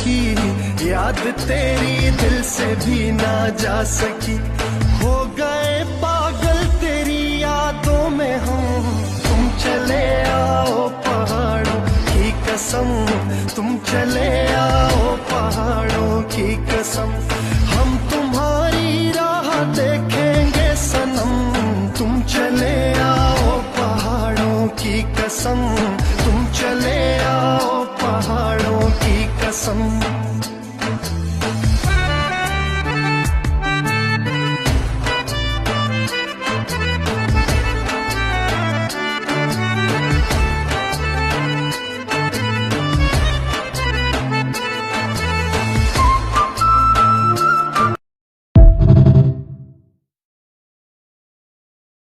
की याद तेरी दिल से भी ना जा सकी। हो गए पागल तेरी यादों में हम, तुम चले आओ पहाड़ों की कसम, तुम चले आओ पहाड़ों की कसम। हम तुम्हारी राह देखेंगे सनम, तुम चले आओ पहाड़ों की कसम, तुम चले आओ पहाड़ों की कसम।